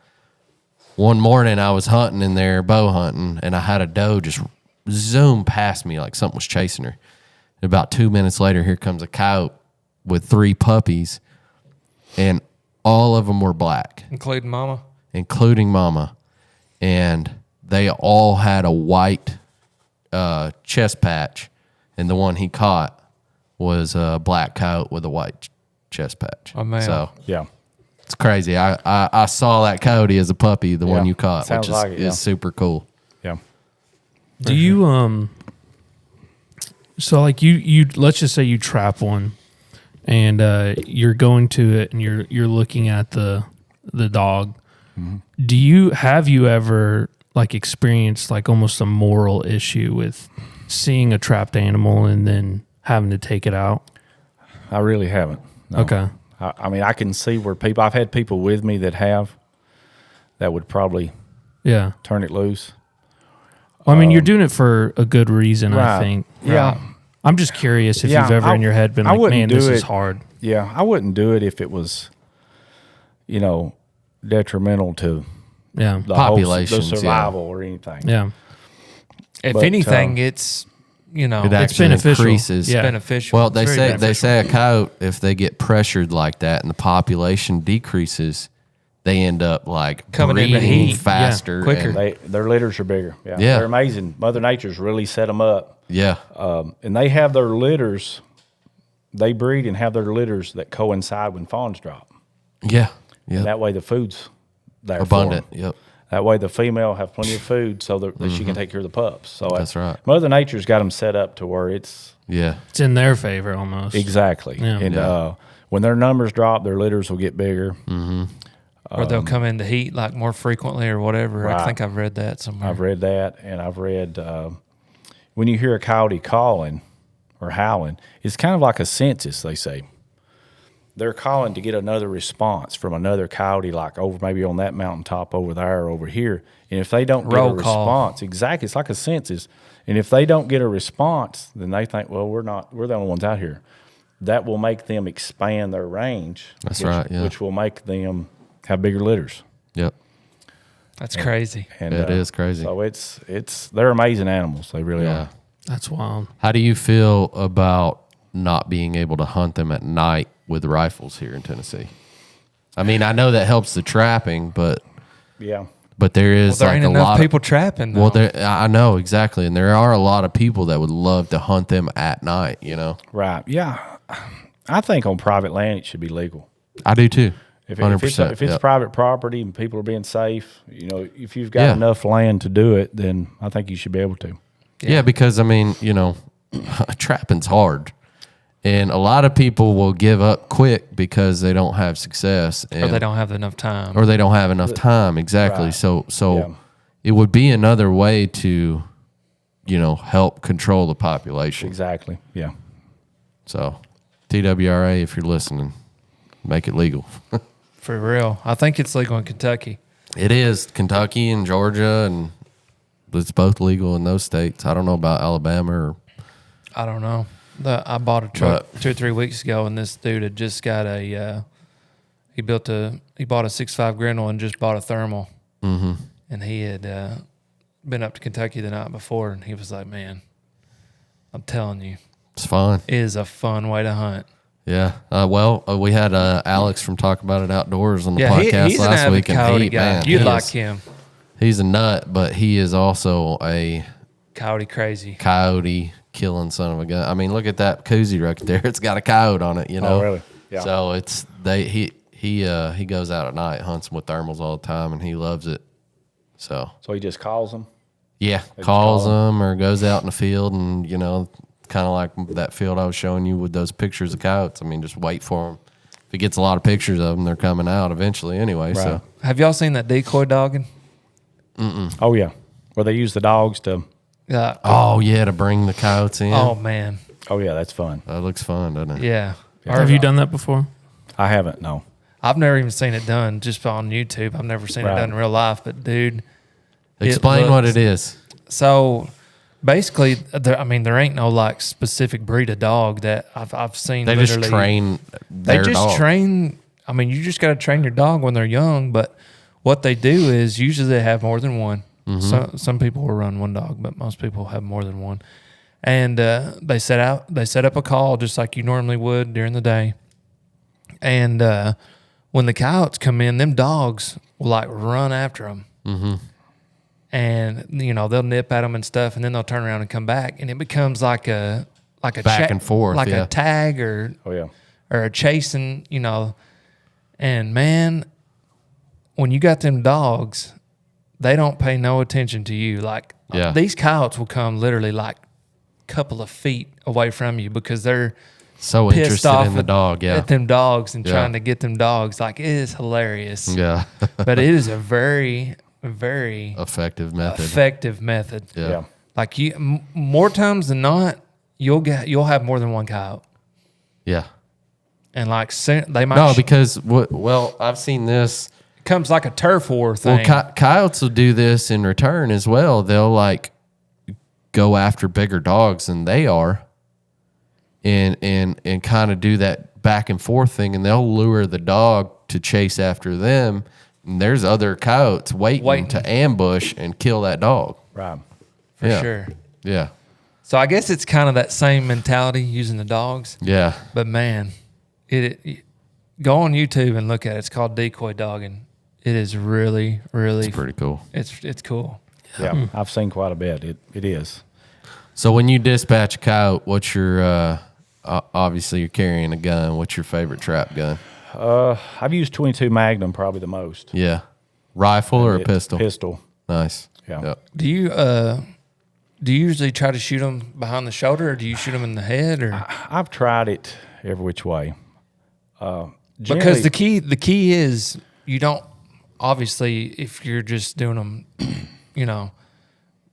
one morning I was hunting in there, bow hunting, and I had a doe just zoom past me like something was chasing her. And about 2 minutes later, here comes a coyote with 3 puppies, and all of them were black, Including mama. and they all had a white chest patch, and the one he caught was a black coyote with a white chest patch. Oh, man. So Yeah. it's crazy. I saw that coyote as a puppy, the one you caught, Sounds which like it, yeah. is super cool. Yeah. Do you so like you let's just say you trap one, and you're going to it and you're looking at the dog. Mm-hmm. Have you ever like experienced like almost a moral issue with seeing a trapped animal and then having to take it out? I really haven't. No. Okay. I can see where I've had people with me that would probably turn it loose. Well, you're doing it for a good reason, right. I think. Yeah. Right. I'm just curious if you've ever in your head been like, man, this is hard. Yeah, I wouldn't do it if it was, detrimental to Yeah. the Populations, the survival or anything. Yeah. If But, anything, it's It It's actually beneficial. increases. Yeah. beneficial. Well, It's they very say beneficial. a coyote, if they get pressured like that and the population decreases, they end up like Coming in the breeding heat, faster, yeah, quicker. and- Their litters are bigger. Yeah. Yeah. They're amazing. Mother Nature's really set them up. yeah, And they have their litters, they breed and have their litters that coincide when fawns drop. yeah, And yeah, that way the food's there for 'em. abundant. Yep. That way the female have plenty of food so that she can take care of the pups. So That's right. Mother Nature's got them set up to where it's Yeah, It's in their favor almost. exactly. Yeah. And Yeah. when their numbers drop, their litters will get bigger. Or they'll come into heat like more frequently or whatever. I Right. think I've read that somewhere. I've read that, and I've read when you hear a coyote calling or howling, it's kind of like a census. They say they're calling to get another response from another coyote, like over maybe on that mountaintop over there or over here. And if they don't get Roll a call. response, exactly, it's like a census. And if they don't get a response, then they think, well, we're the only ones out here. That will make them expand their range. That's which, right, yeah. Which will make them have bigger litters. yep. That's crazy. And It is crazy. So they're amazing animals. They really Yeah. are. That's wild. How do you feel about not being able to hunt them at night with rifles here in Tennessee? I mean, I know that helps the trapping, but Yeah. there is There like ain't a enough lot people of trapping. Though. well, I know exactly, and there are a lot of people that would love to hunt them at night. You know, Right. Yeah. I think on private land it should be legal. I do too. If 100%. it's Yep. private property and people are being safe, if you've got Yeah. enough land to do it, then I think you should be able to. Yeah, because I mean, trapping's hard, and a lot of people will give up quick because they don't have success, or they don't have enough time. or they don't have enough time. Exactly. Right. So Yeah. it would be another way to, help control the population. Exactly. Yeah. So, TWRA, if you're listening, make it legal. For real. I think it's legal in Kentucky. It is Kentucky and Georgia, and it's both legal in those states. I don't know about Alabama or. I don't know. I bought a truck 2 or 3 weeks ago, and this dude had just got he bought a 6.5 Grinnell and just bought a thermal. Mm-hmm. And he had been up to Kentucky the night before, and he was like, man, I'm telling you, It's fun. it is a fun way to hunt. Yeah. We had Alex from Talk About It Outdoors on the Yeah, podcast he's an last avid week, and coyote guy. man, You'd he like is- him. He's a nut, but he is also a Coyote crazy. coyote killing son of a gun. I mean, look at that koozie right there. It's got a coyote on it, Oh, really? Yeah. So he goes out at night, hunts with thermals all the time, and he loves it. So So he just calls them. yeah, just calls call them or goes out in the field, and kind of like that field I was showing you with those pictures of coyotes. I mean, just wait for them. If he gets a lot of pictures of them, they're coming out eventually anyway. Right. So Have y'all seen that decoy dogging? Oh, yeah. Where they use the dogs to. Yeah. oh yeah, to bring the coyotes in. Oh, man. Oh, yeah, that's fun. That looks fun, doesn't it? Yeah. Have you done that before? I haven't, no. I've never even seen it done just on YouTube. I've never seen it Right. done in real life. But, dude, Explain what looks- it is. so basically, there ain't no like specific breed of dog that I've seen. They just literally- train They their just dog. train. I mean, you just got to train your dog when they're young. But what they do is usually they have more than one. Mm-hmm. Some people will run one dog, but most people have more than one. And they set up a call just like you normally would during the day. And when the coyotes come in, them dogs will like run after them. Mm-hmm. And they'll nip at them and stuff, and then they'll turn around and come back, and it becomes like a Back and forth, like yeah. a tag or Oh, yeah. a chasing, And man, when you got them dogs, they don't pay no attention to you. Like Yeah. these coyotes will come literally like a couple of feet away from you because they're So pissed interested off in the dog, yeah. at them dogs and Yeah. trying to get them dogs. Like it is hilarious. Yeah. But it is a very, very Effective method. effective method. Yeah. Yeah. Like more times than not, you'll have more than one coyote, Yeah. and like they might. No, because I've seen this. it comes like a turf war thing. Well, coyotes will do this in return as well. They'll like go after bigger dogs than they are, and kind of do that back and forth thing, and they'll lure the dog to chase after them. And there's other coyotes waiting to ambush and kill that dog. Right. For sure. Yeah. So I guess it's kind of that same mentality using the dogs. Yeah. But man, it go on YouTube and look at it. It's called decoy dogging. It is really, really It's pretty cool. It's cool. Yeah, I've seen quite a bit. It is. So when you dispatch a coyote, what's your obviously you're carrying a gun. What's your favorite trap gun? I've used 22 Magnum probably the most. Yeah. Rifle or a pistol? Pistol. Nice. Yeah. Yep. Do you usually try to shoot them behind the shoulder, or do you shoot them in the head, or I've tried it every which way. because the key is you don't, obviously if you're just doing them,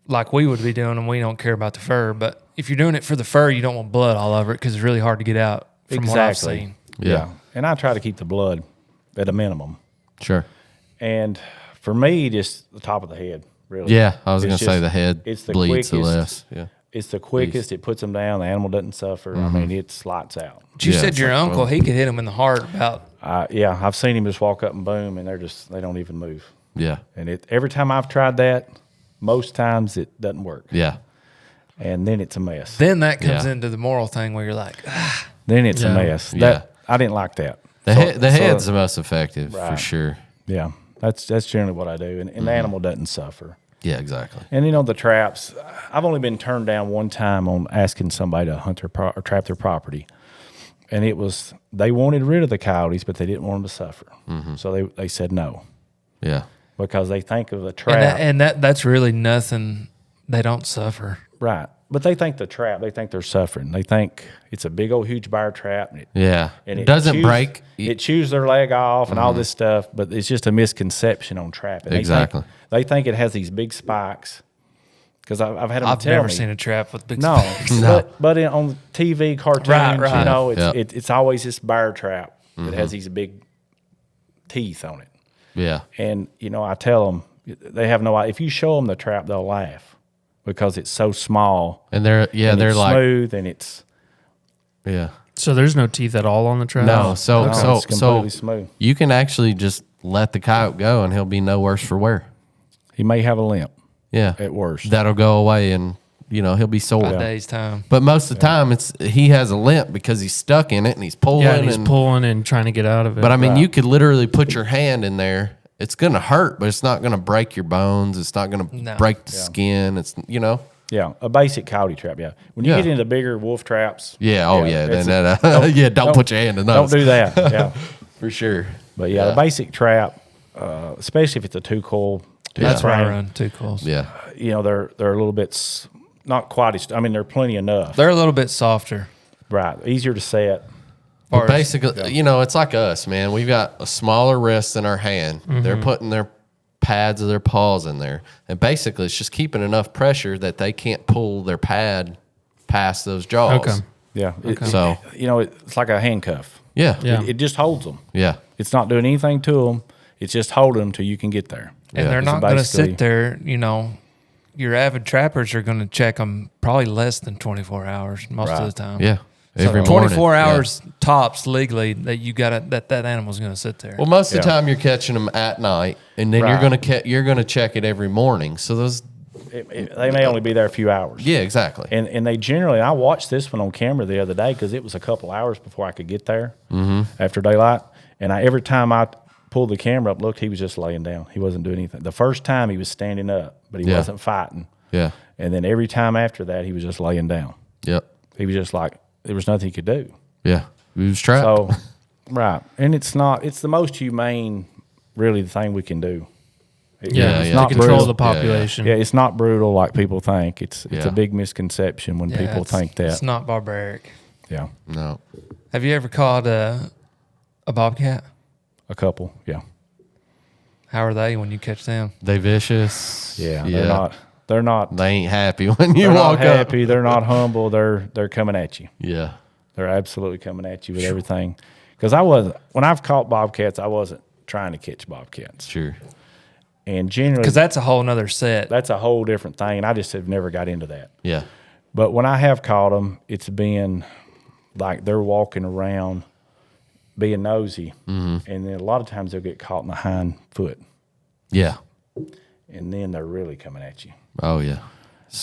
like we would be doing them, we don't care about the fur. But if you're doing it for the fur, you don't want blood all over it because it's really hard to get out. From what I've seen. Yeah. And I try to keep the blood at a minimum. Sure. And for me, just the top of the head, really. Yeah, I was It's going to say just- the head it's the bleeds the quickest. less. Yeah. It's the quickest. It puts them down. The animal doesn't suffer. I mean, it's lights out. But you Yeah, said it's your like, uncle, he could hit him in the heart about. Yeah, I've seen him just walk up and boom, and they don't even move. Yeah. And every time I've tried that, most times it doesn't work. Yeah. And then it's a mess. Then that comes Yeah. into the moral thing where you're like, Then it's Yeah. a mess. Yeah. I didn't like that. The So- head's so- the most effective for Right. sure. Yeah, that's generally what I do, and the animal doesn't suffer. Yeah, exactly. And the traps. I've only been turned down one time on asking somebody to hunt or trap their property, and it was they wanted rid of the coyotes, but they didn't want them to suffer. So they said no Yeah. because they think of the trap, and that's really nothing. They don't suffer. right? But they think the trap. They think they're suffering. They think it's a big old huge bear trap, and Yeah. and it doesn't chews- break. It chews their leg off and all this stuff, but it's just a misconception on trapping. Exactly. They think it has these big spikes because I've had them I've tell never me. seen a trap with big No, spikes. but on TV cartoons, Right. it's it's always this bear trap that has these big teeth on it. Yeah. And I tell them they have no idea. If you show them the trap, they'll laugh because it's so small. And they're and they're it's like smooth and it's So there's no teeth at all on the trap? no. So it's completely smooth. you can actually just let the coyote go and he'll be no worse for wear. He may have a limp Yeah. at worst. That'll go away and he'll be sore. A day's time. But most of the time he has a limp because he's stuck in it and he's pulling Yeah, and he's pulling and trying to get out of it. But I mean, you could literally put your hand in there. It's going to hurt, but it's not going to break your bones. It's not going to break the skin. It's, Yeah, a basic coyote trap. Yeah, when you Yeah. get into bigger wolf traps. Yeah. Oh, yeah. it's Then a- don't put your hand in those. Don't do that. Yeah, For sure. but yeah, the basic trap, especially if it's a 2-coil. That's where I frame, run 2 coils. Yeah. They're a little bit not quite as. I mean, they're plenty enough. They're a little bit softer. Right, easier to set. But basically, it's like us, man. We've got a smaller wrist than our hand. They're putting their pads of their paws in there. And basically, it's just keeping enough pressure that they can't pull their pad past those jaws. Okay. Yeah, So, it's like a handcuff. yeah. Yeah. It just holds them. Yeah. It's not doing anything to them. It's just holding them till you can get there. And Yeah. they're So not going to basically- sit there, your avid trappers are going to check them probably less than 24 hours most of Right. the time. Yeah. So Every 24 morning. Yeah. hours tops legally that you got that animal's going to sit there. Well, most of the Yeah. time you're catching them at night, and then Right. you're gonna check it every morning. So those, They may only be there a few hours. yeah, exactly. And they generally, I watched this one on camera the other day because it was a couple hours before I could get there after daylight. And every time I pulled the camera up, looked, he was just laying down. He wasn't doing anything. The first time he was standing up, but he Yeah. wasn't fighting. Yeah. And then every time after that, he was just laying down. Yep. He was just like, there was nothing he could do. Yeah. We was trapped. So, right. And it's the most humane, really, the thing we can do. yeah, it's to not control brutal. the population. Yeah, it's not brutal like people think. It's Yeah. a big misconception when people think that. It's not barbaric. Yeah, No. Have you ever caught a bobcat? a couple. Yeah, How are they when you catch them? They vicious. yeah. Yeah. They're not. They ain't happy when you They're walk not up. happy. They're not humble. They're coming at you. Yeah. They're absolutely coming at you with everything. Because when I've caught bobcats, I wasn't trying to catch bobcats. Sure. And generally, Because that's a whole nother set. that's a whole different thing. And I just have never got into that. Yeah. But when I have caught them, it's been like they're walking around being nosy, and then a lot of times they'll get caught in the hind foot, Yeah. and then they're really coming at you. Oh yeah.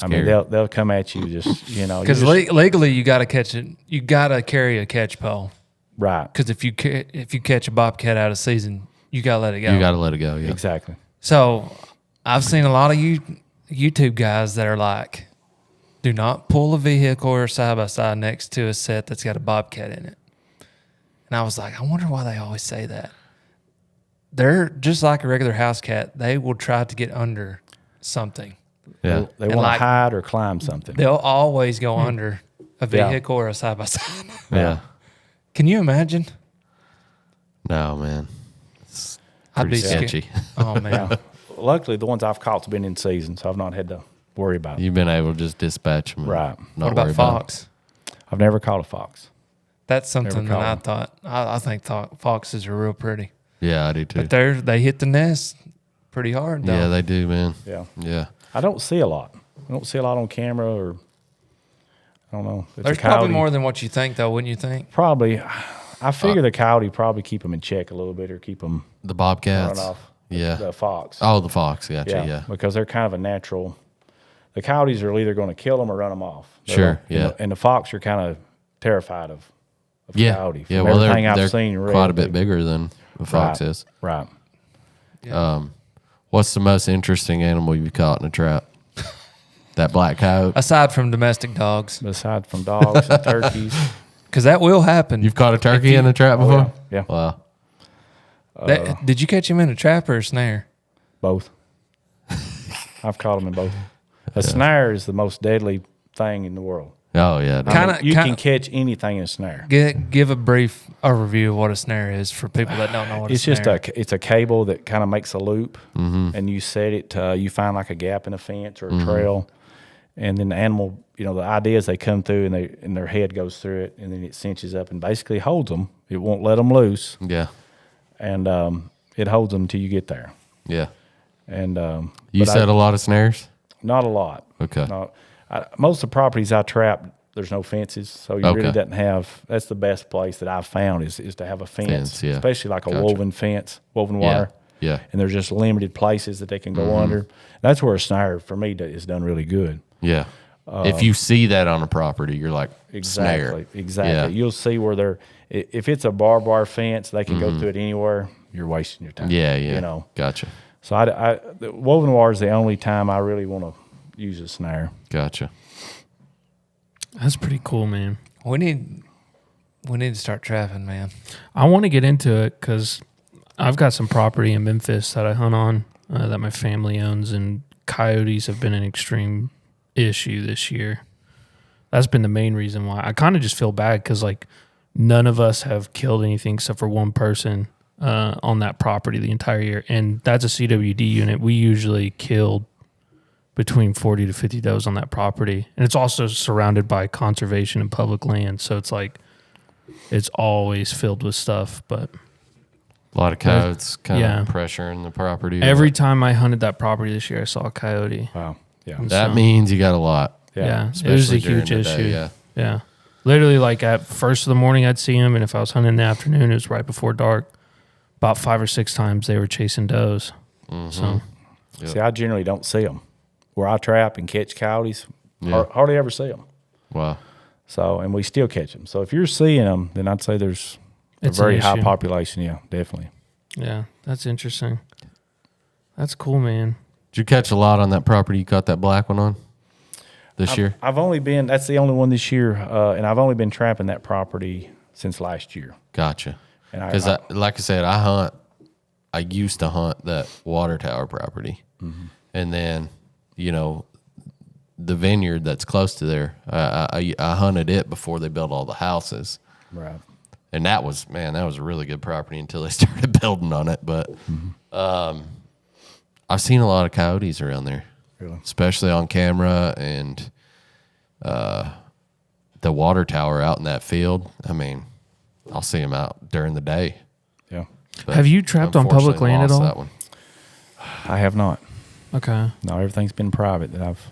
I mean, they'll come at you just Because legally you got to catch it. You got to carry a catch pole. right, Because if you catch a bobcat out of season, you got to let it go. You got to let it go. Yeah. exactly. So I've seen a lot of YouTube guys that are like, do not pull a vehicle or side by side next to a set that's got a bobcat in it. And I was like, I wonder why they always say that. They're just like a regular house cat. They will try to get under something. Yeah. They want to like- hide or climb something. They'll always go under a vehicle or a side by side. Yeah. Can you imagine? No, man. I'd be Pretty sketchy. sketchy. Oh man. Luckily, the ones I've caught's been in season, so I've not had to worry about it. You've been able to just dispatch them. Right. What about fox? I've never caught a fox. That's something that caught I them. thought. I think foxes are real pretty, Yeah, I do too. but they hit the nest pretty hard though. Yeah, they do, man. Yeah. Yeah. I don't see a lot. I don't see a lot on camera, or I don't know. It's There's a probably coyote. more than what you think, though, wouldn't you think? Probably. I figure the coyote probably keep them in check a little bit, or keep them The run bobcats. off. Yeah. The fox. Oh, the fox. Gotcha. Yeah. Because they're kind of a natural. The coyotes are either going to kill them or run them off. Sure, yeah. And the fox are kind of terrified of Yeah. coyote. Yeah. From Well, everything they're I've seen, and quite read, a bit bigger than a fox is. Right. What's the most interesting animal you've caught in a trap? That black coyote. Aside from domestic dogs, Aside from dogs and turkeys. because that will happen. You've caught a turkey in a trap before? Yeah. Wow. Did you catch him in a trap or a snare? Both. I've caught them in both. A snare is the most deadly thing in the world. Oh yeah. dude. Kinda- You kinda- can catch anything in a snare. Give a brief overview of what a snare is for people that don't know what It's a snare just it's a cable that kind of makes a loop, and you set it. You find like a gap in a fence or a trail, and then the animal. The idea is they come through and their head goes through it, and then it cinches up and basically holds them. It won't let them loose, Yeah. and it holds them till you get there. Yeah. And You but set a lot of snares? not a lot. Okay. No, most of the properties I trap, there's no fences, so you really Okay. doesn't have. That's the best place that I've found is to have a fence, yeah. especially like a Gotcha. woven fence, woven Yeah. wire. Yeah. And there's just limited places that they can go under. That's where a snare for me is done really good. Yeah. If you see that on a property, you're like, Exactly, snare. exactly. Yeah. You'll see where they're. If it's a barbed wire fence, they can go through it anywhere. You're wasting your time. Yeah, yeah. You know. Gotcha. So the woven wire is the only time I really want to use a snare. Gotcha. That's pretty cool, man. We need to start trapping, man. I want to get into it because I've got some property in Memphis that I hunt on that my family owns, and coyotes have been an extreme issue this year. That's been the main reason why. I kind of just feel bad because like none of us have killed anything except for one person on that property the entire year, and that's a CWD unit. We usually killed between 40 to 50 does on that property, and it's also surrounded by conservation and public land, so it's like it's always filled with stuff. But A lot of coyotes kind Yeah. of pressuring the property. every time I hunted that property this year, I saw a coyote. Wow. Yeah. That So- means you got a lot. Yeah, it was a Especially during huge the issue. day, yeah. Yeah. Literally, like at first of the morning, I'd see them, and if I was hunting in the afternoon, it was right before dark. About 5 or 6 times they were chasing does. So Yep. See, I generally don't see them. Where I trap and catch coyotes, Yeah. hardly ever see them. Wow. So, and we still catch them. So if you're seeing them, then I'd say there's It's a very an high issue. population. Yeah, definitely. yeah, that's interesting. That's cool, man. Did you catch a lot on that property you caught that black one on this year? I've only been, that's the only one this year, and I've only been trapping that property since last year. Gotcha. And Because like I said, I used to hunt that water tower property. And then, the vineyard that's close to there, I hunted it before they built all the houses. Right. And that was a really good property until they started building on it. But I've seen a lot of coyotes around there, Really? especially on camera, and the water tower out in that field. I mean, I'll see them out during the day. Yeah. But Have you trapped on public unfortunately land at lost all? that one. I have not. Okay. No, everything's been private that I've.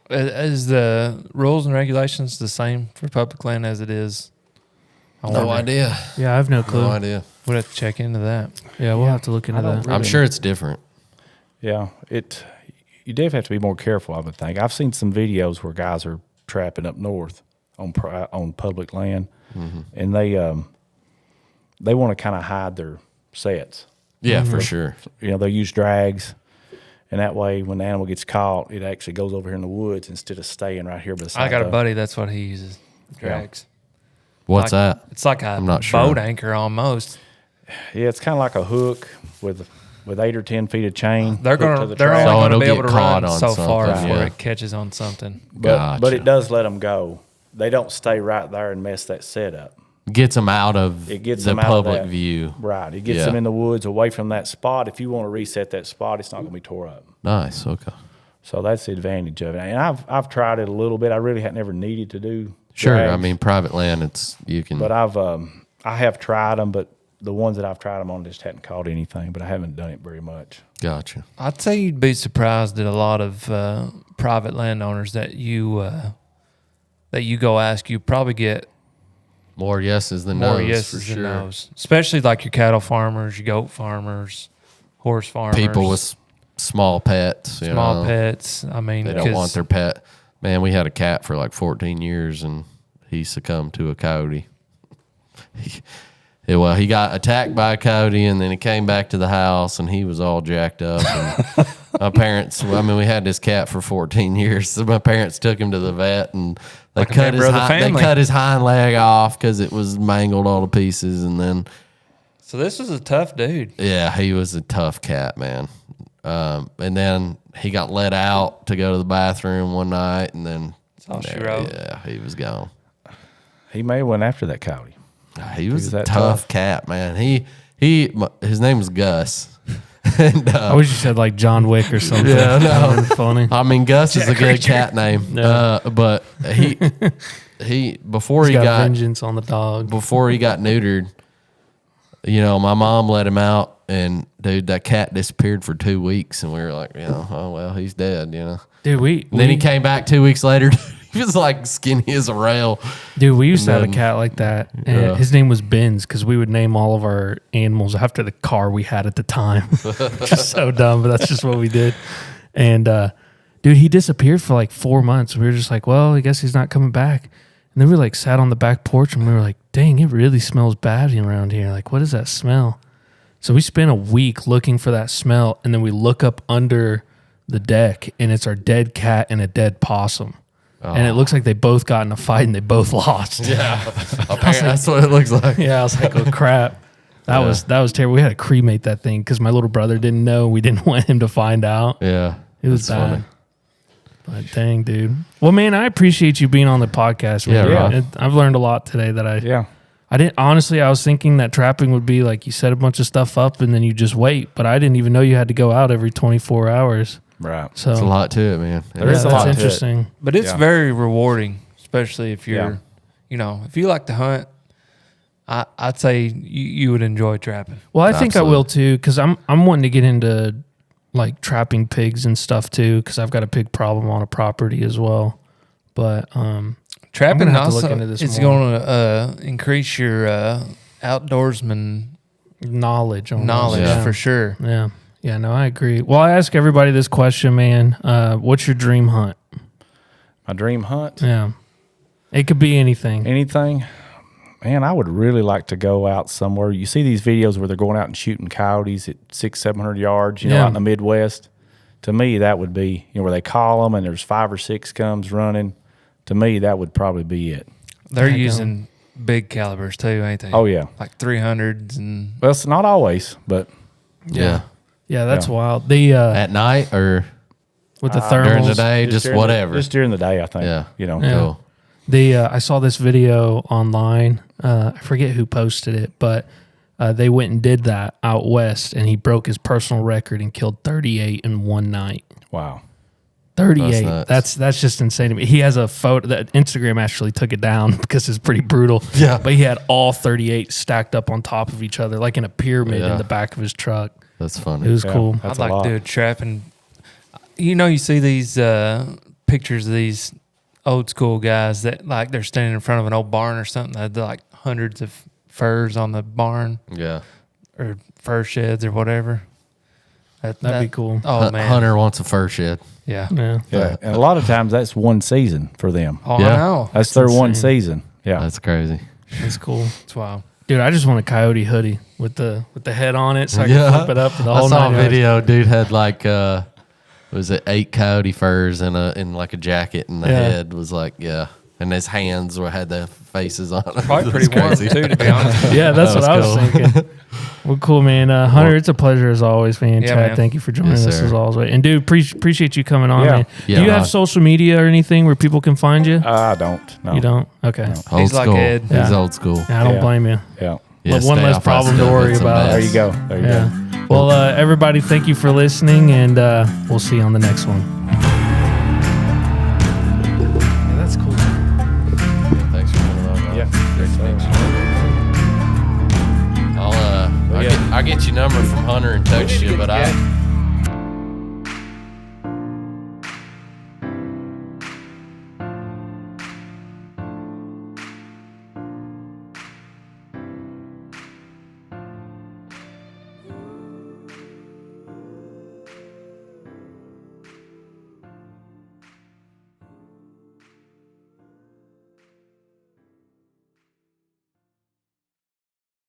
Is the rules and regulations the same for public land as it is No idea. Yeah, I have no clue. No idea. We'd have to check into that. Yeah, we'll have to look into that. I'm sure it's different. Yeah, you definitely have to be more careful, I would think. I've seen some videos where guys are trapping up north on public land, and they want to kind of hide their sets. Yeah, for sure. You know, they use drags, and that way when the animal gets caught, it actually goes over here in the woods instead of staying right here beside. I got a buddy. That's what he uses. Drags. What's that? It's like a not sure. boat anchor almost. Yeah, it's kind of like a hook with 8 or 10 feet of chain. They're hooked to going the to they're track. only going to it'll be get able to caught run on so far something, before yeah. it catches on something. But it does let them go. They don't stay right there and mess that set up. Gets them out of It gets the them out of public that. view. Right. It gets Yeah. them in the woods away from that spot. If you want to reset that spot, it's not going to be tore up. Nice. Okay. So that's the advantage of it. And I've tried it a little bit. I really had never needed to do Sure. drags, I mean, private land, you can. but I have tried them, but the ones that I've tried them on just hadn't caught anything. But I haven't done it very much. Gotcha. I'd say you'd be surprised at a lot of private landowners that you go ask. You probably get More yeses than more no's yeses for sure. than no's, especially like your cattle farmers, your goat farmers, horse farmers, People with small pets. You small know, pets. I mean, They don't 'cause want their pet. Man, we had a cat for like 14 years, and he succumbed to a coyote. He got attacked by a coyote, and then he came back to the house, and he was all jacked up. And my parents, we had this cat for 14 years, so my parents took him to the vet, and they cut his hind leg off because it was mangled all to pieces. And then, So this was a tough dude. yeah, he was a tough cat, man. And then he got let out to go to the bathroom one night, and then all she wrote. Yeah, he was gone. He may have went after that coyote. He was a that tough cat, man. His name was Gus. And, I wish you said like John Wick or something. Yeah, no. That would've been funny. I mean, Gus is a good cat name. No. But he before He's he got vengeance on the dog. before he got neutered, my mom let him out, and dude, that cat disappeared for 2 weeks, and we were like, oh well, he's dead, Dude, And then he came back 2 weeks later. He was like skinny as a rail. Dude, we used to have a then- cat like that. And Yeah. his name was Benz because we would name all of our animals after the car we had at the time. Just so dumb, but that's just what we did. And dude, he disappeared for like 4 months. We were just like, well, I guess he's not coming back. And then we like sat on the back porch and we were like, dang, it really smells bad around here. Like, what is that smell? So we spent a week looking for that smell, and then we look up under the deck, and it's our dead cat and a dead possum. And it looks like they both got in a fight and they both lost. Yeah, apparently that's what it looks like. Yeah, I was like, oh crap. That was terrible. We had to cremate that thing because my little brother didn't know. We didn't want him to find out. Yeah, It was that's bad. funny. But dang, dude. Well, man, I appreciate you being on the podcast. Yeah, man. Ron. I've learned a lot today that I didn't, honestly, I was thinking that trapping would be like you set a bunch of stuff up and then you just wait. But I didn't even know you had to go out every 24 hours. Right. So There's a lot to it, man. There is a lot to that's it. interesting. But it's Yeah. very rewarding, especially if you're, if you like to hunt. I'd say you would enjoy trapping. Well, I think I Absolutely. will too, because I'm wanting to get into like trapping pigs and stuff too, because I've got a pig problem on a property as well. But Trapping have to look also into this it's more. going to increase your outdoorsman knowledge, almost. knowledge Yeah. for sure. Yeah, no, I agree. Well, I ask everybody this question, man. What's your dream hunt? My dream hunt. Yeah, it could be anything. Anything. Man, I would really like to go out somewhere. You see these videos where they're going out and shooting coyotes at 600-700 yards, Yeah. out in the Midwest. To me, that would be, where they call them and there's 5 or 6 comes running. To me, that would probably be it. They're Heck, using big calibers too, ain't they? Oh, yeah. Like 300s and Well, it's not always, but Yeah. Yeah, that's Yeah. wild. The At night or with the during the thermals. day, just during whatever. just during the day, I think. Yeah. Yeah. Cool. I saw this video online. I forget who posted it, but they went and did that out west, and he broke his personal record and killed 38 in one night. Wow. 38. That's That's just insane to me. He has a photo that Instagram actually took it down because it's pretty brutal. Yeah. But he had all 38 stacked up on top of each other, like in a pyramid Yeah. in the back of his truck. That's It funny. was Yeah. cool. That's I'd a like lot. to do a trapping. You see these pictures of these old school guys that like they're standing in front of an old barn or something. They're like hundreds of furs on the barn Yeah. or fur sheds or whatever. That'd be cool. Oh man, Hunter wants a fur shed. yeah. Yeah. Yeah, and a lot of times that's one season for them. Oh, Yeah. I know. That's their one insane. season. Yeah. That's crazy. That's cool. That's wild. Dude, I just want a coyote hoodie with the head on it so I can Yeah. flip it up for the I whole saw a night. video. Dude had like was it 8 coyote furs in like a jacket, and the Yeah. head was like and his hands had the faces on them. Probably It pretty was warm crazy. too, to be honest. Yeah, that's That what I was was cool. thinking. Well, cool, man. Hunter, it's a pleasure as always, man. Yeah, Chad, man. thank you for joining Yes, us sir. as always. And dude, appreciate you coming on, Yeah. man. Yeah, Do you have man. social media or anything where people can find you? I don't. No. You don't? Okay. Old He's like school. Ed. He's Yeah. old school. Yeah, I don't Yeah. blame you. Yeah. Yeah, But one stay less off that problem to stuff. worry It's a about. There mess. you go. There you Yeah. go. Well, everybody, thank you for listening, and we'll see you on the next one. Yeah, that's cool. Thanks for coming on. man. Yeah. Yes, sir. I'll get your number from Hunter and text you, but I